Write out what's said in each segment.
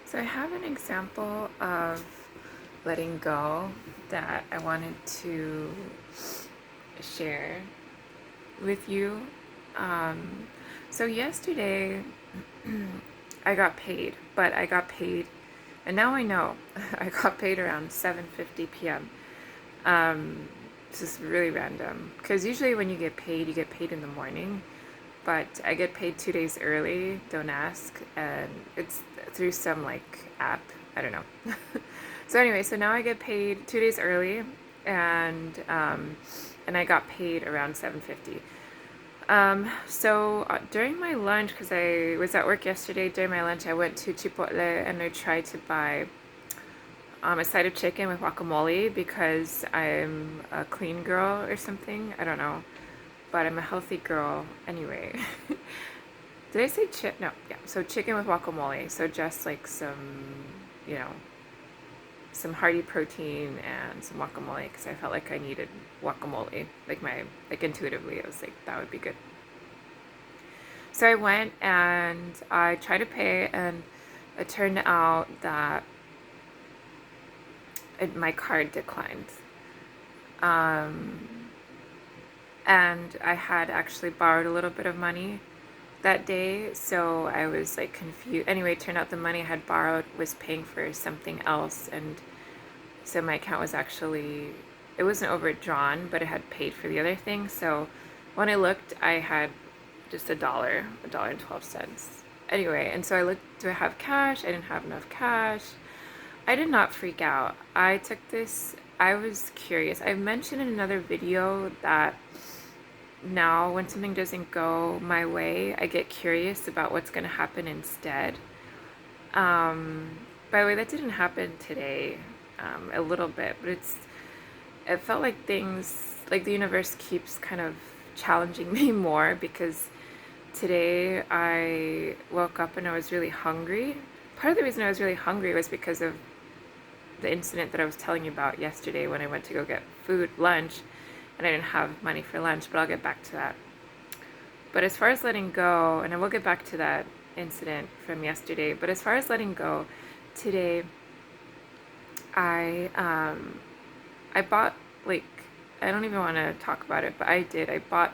So I have an example of letting go that I wanted to share with you. Um, so yesterday I got paid, but I got paid, and now I know I got paid around 7:50 p.m. This is really random because usually when you get paid in the morning, but I get paid 2 days early. Don't ask, and it's through some like app. I don't know. So anyway, so now I get paid 2 days early, and I got paid around 7:50. During my lunch, because I was at work yesterday, during my lunch I went to Chipotle and I tried to buy a side of chicken with guacamole because I'm a clean girl or something. I don't know, but I'm a healthy girl anyway. Did I say chicken? No, yeah. So chicken with guacamole. So just like you know, some hearty protein and some guacamole because I felt like I needed guacamole. Like intuitively, I was like that would be good. So I went and I tried to pay, and it turned out that my card declined. Um, and I had actually borrowed a little bit of money that day, so I was like confused. Anyway, it turned out the money I had borrowed was paying for something else, and so my account was actually, it wasn't overdrawn, but it had paid for the other thing. So when I looked, I had just a dollar and 12 cents. Anyway, and so I looked, do I have cash? I didn't have enough cash. I did not freak out. I took this, I was curious. I mentioned in another video that now when something doesn't go my way, I get curious about what's going to happen instead. By the way, that didn't happen today, a little bit, but it felt like things, like the universe keeps kind of challenging me more because today I woke up and I was really hungry. Part of the reason I was really hungry was because of the incident that I was telling you about yesterday when I went to go get lunch, and I didn't have money for lunch, but I'll get back to that. But as far as letting go, and I will get back to that incident from yesterday, but as far as letting go, today I I bought like, I don't even want to talk about it, but I did. I bought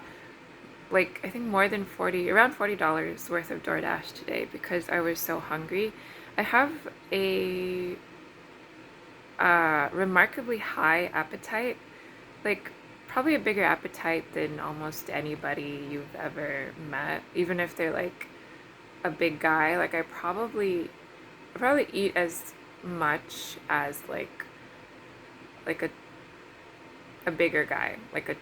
like, I think more than 40, around $40 worth of DoorDash today because I was so hungry. I have a remarkably high appetite, like probably a bigger appetite than almost anybody you've ever met, even if they're like a big guy. Like I probably eat as much as like a bigger guy, like a,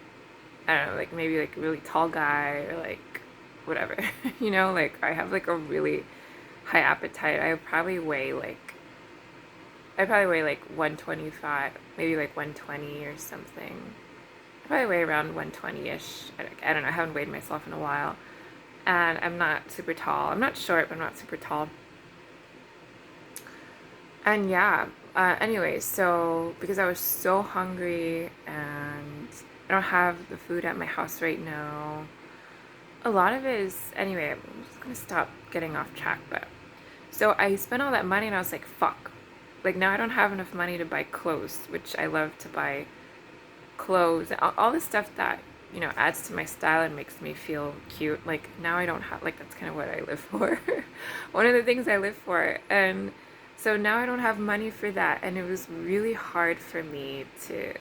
I don't know, like maybe like a really tall guy or like whatever. Like I have like a really high appetite. I probably weigh like 125, maybe like 120 or something. I probably weigh around 120-ish. I don't know. I haven't weighed myself in a while. And I'm not super tall. I'm not short, but I'm not super tall. And yeah, anyway, so because I was so hungry and I don't have the food at my house right now, a lot of it is, anyway, I'm just gonna stop getting off track, but so I spent all that money and I was like, fuck. Like now I don't have enough money to buy clothes, which I love to buy clothes, all the stuff that, adds to my style and makes me feel cute. Like now I don't have, like that's kind of what I live for. One of the things I live for. And so now I don't have money for that. And it was really hard for me to,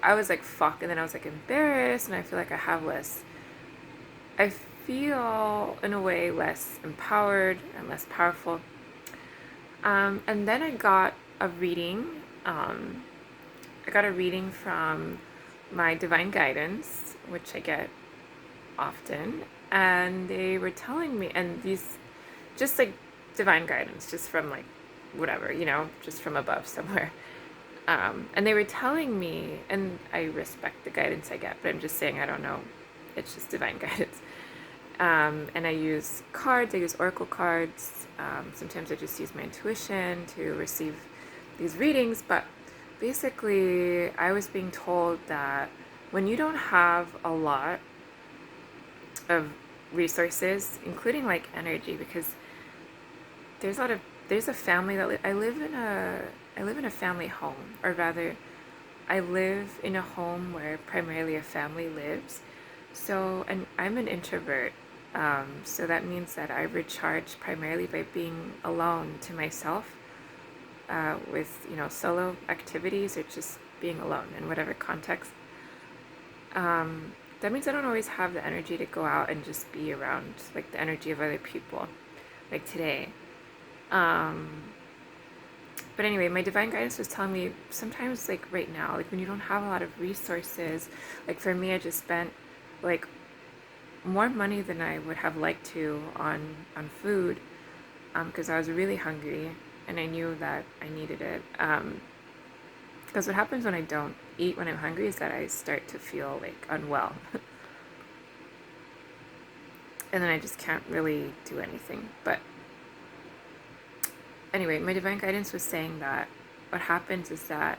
I was like, fuck. And then I was like embarrassed and I feel like I feel in a way less empowered and less powerful. And then I got a reading. I got a reading from my divine guidance, which I get often, and they were telling me, and these just like divine guidance, just from like whatever, just from above somewhere. And they were telling me, and I respect the guidance I get, but I'm just saying I don't know. It's just divine guidance. And I use cards, I use oracle cards. Sometimes I just use my intuition to receive these readings, but basically, I was being told that when you don't have a lot of resources, including like energy, because there's a lot of there's a family that I live in a family home, or rather, I live in a home where primarily a family lives. So, and I'm an introvert. So that means that I recharge primarily by being alone to myself, with, solo activities or just being alone in whatever context. That means I don't always have the energy to go out and just be around like the energy of other people, like today. Um, but anyway, my divine guidance was telling me sometimes, like right now, like when you don't have a lot of resources, like for me, I just spent like more money than I would have liked to on food, because I was really hungry and I knew that I needed it. Because what happens when I don't eat when I'm hungry is that I start to feel like unwell, and then I just can't really do anything. But anyway, my divine guidance was saying that what happens is that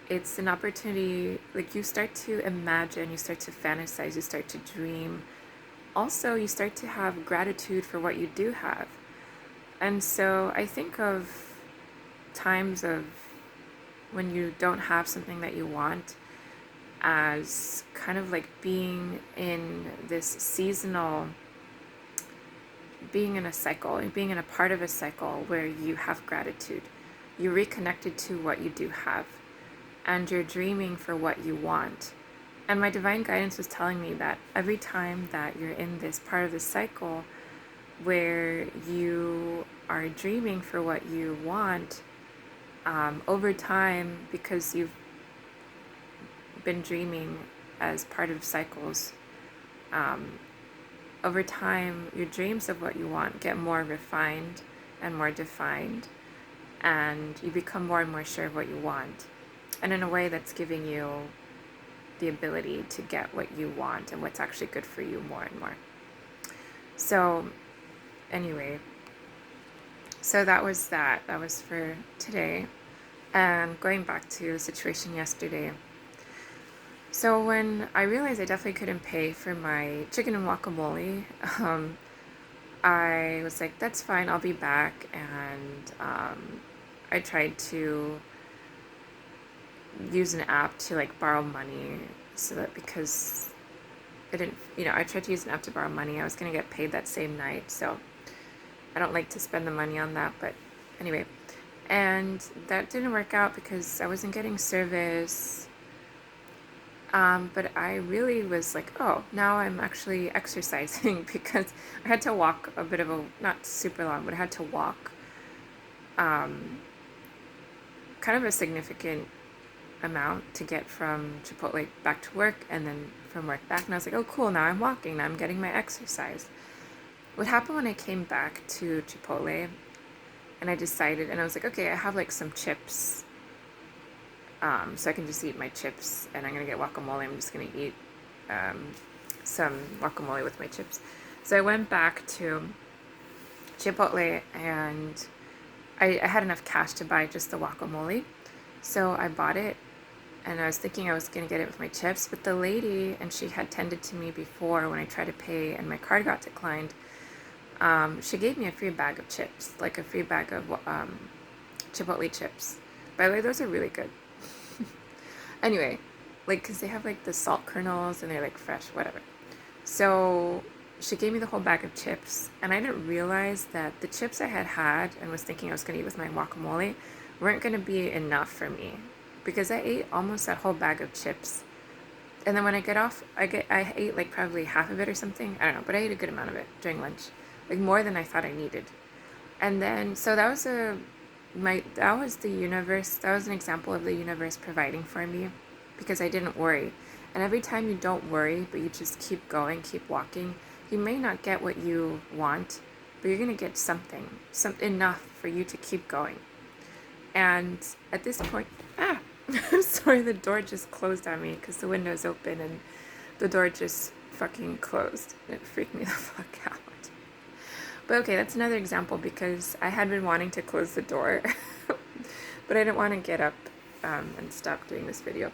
it's an opportunity, like you start to imagine, you start to fantasize, you start to dream. Also, you start to have gratitude for what you do have. And so I think of times of when you don't have something that you want as kind of like being in this seasonal, being in a cycle, being in a part of a cycle where you have gratitude. You're reconnected to what you do have, and you're dreaming for what you want. And my divine guidance was telling me that every time that you're in this part of the cycle where you are dreaming for what you want, over time, because you've been dreaming as part of cycles, um, over time, your dreams of what you want get more refined and more defined, and you become more and more sure of what you want. And in a way, that's giving you the ability to get what you want and what's actually good for you more and more. So, anyway, so that was that. That was for today. And going back to the situation yesterday. So, when I realized I definitely couldn't pay for my chicken and guacamole, I was like, that's fine, I'll be back. And I tried to use an app to like borrow money, so that because I didn't, I tried to use an app to borrow money. I was going to get paid that same night. So I don't like to spend the money on that. But anyway, and that didn't work out because I wasn't getting service. But I really was like, oh, now I'm actually exercising because I had to walk a bit of a, not super long, but I had to walk um, kind of a significant amount to get from Chipotle back to work and then from work back. And I was like, oh, cool, now I'm walking, now I'm getting my exercise. What happened when I came back to Chipotle and I decided, and I was like, okay, I have like some chips. So I can just eat my chips, and I'm gonna get guacamole. I'm just gonna eat some guacamole with my chips. So I went back to Chipotle, and I had enough cash to buy just the guacamole. So I bought it, and I was thinking I was gonna get it with my chips, but the lady, and she had tended to me before when I tried to pay and my card got declined, she gave me a free bag of chips, like a free bag of Chipotle chips. By the way, those are really good. Anyway, like, because they have like the salt kernels and they're like fresh, whatever. So she gave me the whole bag of chips, and I didn't realize that the chips I had had and was thinking I was going to eat with my guacamole weren't going to be enough for me, because I ate almost that whole bag of chips. And then when I get off, I ate like probably half of it or something. I don't know, but I ate a good amount of it during lunch, like more than I thought I needed. And then so that was the universe. That was an example of the universe providing for me, because I didn't worry. And every time you don't worry, but you just keep going, keep walking, you may not get what you want, but you're gonna get something, enough for you to keep going. And at this point, sorry, the door just closed on me because the window's open and the door just fucking closed. It freaked me the fuck out. But okay, that's another example, because I had been wanting to close the door, but I didn't want to get up and stop doing this video.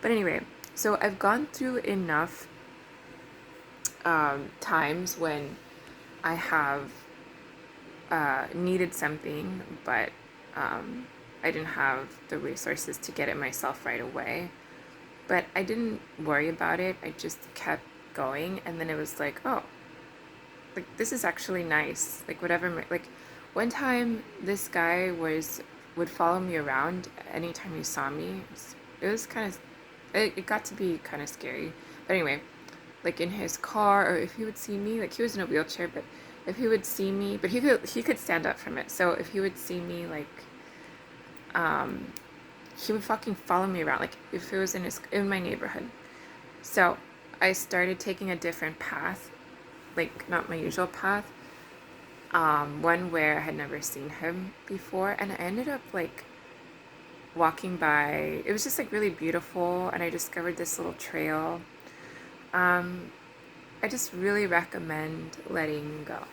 But anyway, so I've gone through enough times when I have needed something, but I didn't have the resources to get it myself right away. But I didn't worry about it. I just kept going, and then it was like, oh, like this is actually nice. Like whatever, like one time this guy would follow me around anytime he saw me. It was kind of, it got to be kind of scary. But anyway, like in his car, or if he would see me, like he was in a wheelchair, but if he would see me, but he could stand up from it. So if he would see me, like um, he would fucking follow me around, like if it was in my neighborhood. So I started taking a different path, like not my usual path. One where I had never seen him before, and I ended up like walking by. It was just like really beautiful, and I discovered this little trail. Um, I just really recommend letting go.